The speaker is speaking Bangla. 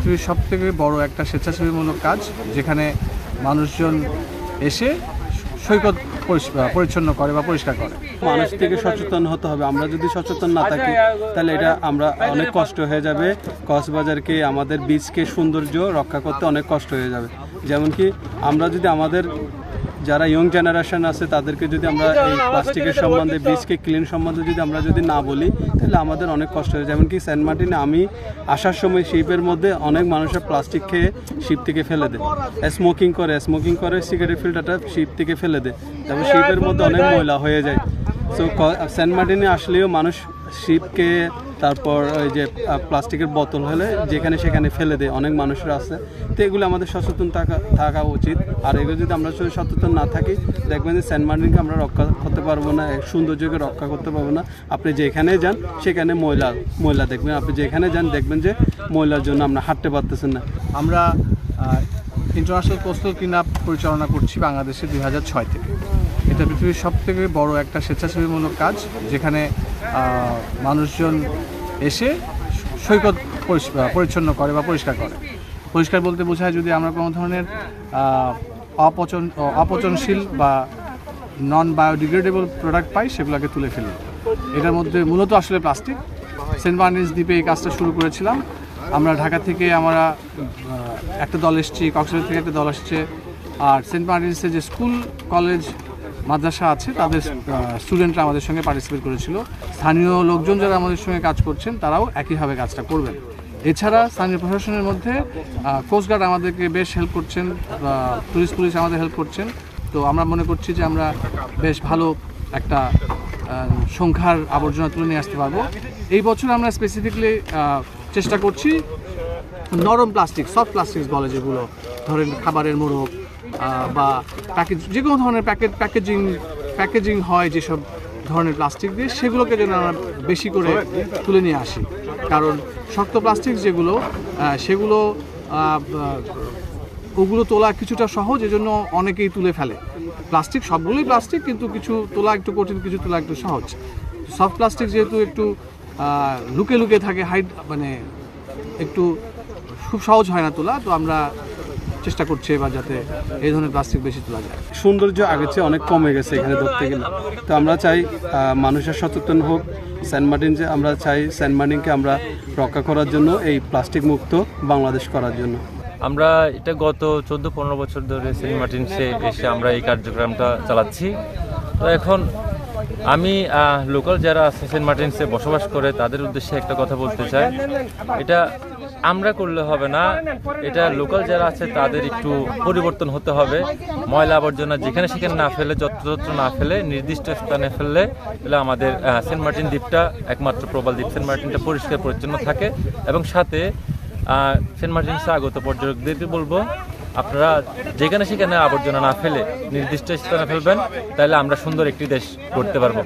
পৃথিবীর সবথেকে বড় একটা স্বেচ্ছাসেবীমূলক কাজ, যেখানে মানুষজন এসে সৈকত পরিচ্ছন্ন করে বা পরিষ্কার করে। মানুষ থেকে সচেতন হতে হবে। আমরা যদি সচেতন না থাকি তাহলে এটা আমরা অনেক কষ্ট হয়ে যাবে। কক্সবাজারকে, আমাদের বীচকে সৌন্দর্য রক্ষা করতে অনেক কষ্ট হয়ে যাবে। যেমন কি আমরা যদি আমাদের যারা ইয়ং জেনারেশন আছে তাদেরকে যদি আমরা এই প্লাস্টিকের সম্বন্ধে, বীচকে ক্লিন সম্বন্ধে যদি না বলি তাহলে আমাদের অনেক কষ্ট হয়। যেমন কি সেন্ট মার্টিনে আমি আসার সময় শিপের মধ্যে অনেক মানুষের প্লাস্টিক খেয়ে শিপ থেকে ফেলে দেয়, স্মোকিং করে সিগারেট ফিল্টারটা শিপ থেকে ফেলে দেয়, তারপর শিপের মধ্যে অনেক ময়লা হয়ে যায়। সো সেন্ট মার্টিনে আসলেও মানুষ শিপকে, তারপর ওই যে প্লাস্টিকের বোতল হলে যেখানে সেখানে ফেলে দেয়, অনেক মানুষরা আছে। তো এগুলো আমাদের সচেতন থাকা উচিত। আর এগুলো যদি আমরা সচেতন না থাকি, দেখবেন যে সেন্ট মার্টিনকে আমরা রক্ষা করতে পারবো না, সৌন্দর্যকে রক্ষা করতে পারবো না। আপনি যেখানে যান সেখানে ময়লা দেখবেন, আপনি যেখানে যান দেখবেন যে ময়লার জন্য আমরা হাঁটতে পারতেছেন না। আমরা ইন্টারন্যাশনাল কোস্টাল ক্লিন আপ পরিচালনা করছি বাংলাদেশে 2006 থেকে। এটা পৃথিবীর সবথেকে বড় একটা স্বেচ্ছাসেবীমূলক কাজ, যেখানে মানুষজন এসে সৈকত পরিচ্ছন্ন করে বা পরিষ্কার করে। পরিষ্কার বলতে বোঝায় যদি আমরা কোনো ধরনের অপচনশীল বা নন বায়োডিগ্রেডেবল প্রোডাক্ট পাই, সেগুলোকে তুলে ফেলি। এটার মধ্যে মূলত আসলে প্লাস্টিক। সেন্ট মার্টিনস দ্বীপে এই কাজটা শুরু করেছিলাম আমরা। ঢাকা থেকে আমরা একটা দল এসেছি, কক্সবাজার থেকে একটা দল আসছে, আর সেন্ট মার্টিনসে যে স্কুল, কলেজ, মাদ্রাসা আছে তাদের স্টুডেন্টরা আমাদের সঙ্গে পার্টিসিপেট করেছিল। স্থানীয় লোকজন যারা আমাদের সঙ্গে কাজ করছেন তারাও একইভাবে কাজটা করবেন। এছাড়া স্থানীয় প্রশাসনের মধ্যে কোস্টগার্ড আমাদেরকে বেশ হেল্প করছেন, পুলিশ আমাদের হেল্প করছেন। তো আমরা মনে করছি যে আমরা বেশ ভালো একটা সংখ্যার আবর্জনা তুলে নিয়ে আসতে পারবো। এই বছর আমরা স্পেসিফিকলি চেষ্টা করছি নরম প্লাস্টিক, সফট প্লাস্টিক বলে যেগুলো, ধরেন খাবারের মোড়ক বা যে কোনো ধরনের প্যাকেজিং হয় যেসব ধরনের প্লাস্টিক দিয়ে, সেগুলোকে যেন আমরা বেশি করে তুলে নিয়ে আসি। কারণ শক্ত প্লাস্টিক যেগুলো, সেগুলো ওগুলো তোলা কিছুটা সহজ, এজন্য অনেকেই তুলে ফেলে। প্লাস্টিক সবগুলোই প্লাস্টিক, কিন্তু কিছু তোলা একটু কঠিন, কিছু তোলা একটু সহজ। সফট প্লাস্টিক যেহেতু একটু লুকে থাকে, মানে একটু খুব সহজ হয় না তোলা, তো আমরা চেষ্টা করছি এবার যাতে এই ধরনের প্লাস্টিক বেশি তোলা যায়। সৌন্দর্য আগের চেয়ে অনেক কমে গেছে এখানে ধরতে গেলে। তো আমরা চাই মানুষের সচেতন হোক। আমরা চাই সেন্ট মার্টিনকে আমরা রক্ষা করার জন্য, এই প্লাস্টিক মুক্ত বাংলাদেশ করার জন্য। আমরা এটা গত 14-15 বছর ধরে সেন্ট মার্টিনসে এসে আমরা এই কার্যক্রমটা চালাচ্ছি। তো এখন আমি লোকাল যারা আছে সেন্ট মার্টিনসে বসবাস করে তাদের উদ্দেশ্যে একটা কথা বলতে চাই। এটা আমরা করলে হবে না, এটা লোকাল যারা আছে তাদের একটু পরিবর্তন হতে হবে। ময়লা আবর্জনা যেখানে সেখানে না ফেলে, যত্রতত্র না ফেলে, নির্দিষ্ট স্থানে ফেললে আমাদের সেন্ট মার্টিন দ্বীপটা, একমাত্র প্রবাল দ্বীপ সেন্ট মার্টিনটা পরিষ্কার পরিচ্ছন্ন থাকে। এবং সাথে সেন্ট মার্টিনসে আগত পর্যটকদেরকে বলবো, আপনারা যেখানে সেখানে আবর্জনা না ফেলে নির্দিষ্ট স্থানে ফেলবেন, তাহলে আমরা সুন্দর একটি দেশ গড়তে পারবো।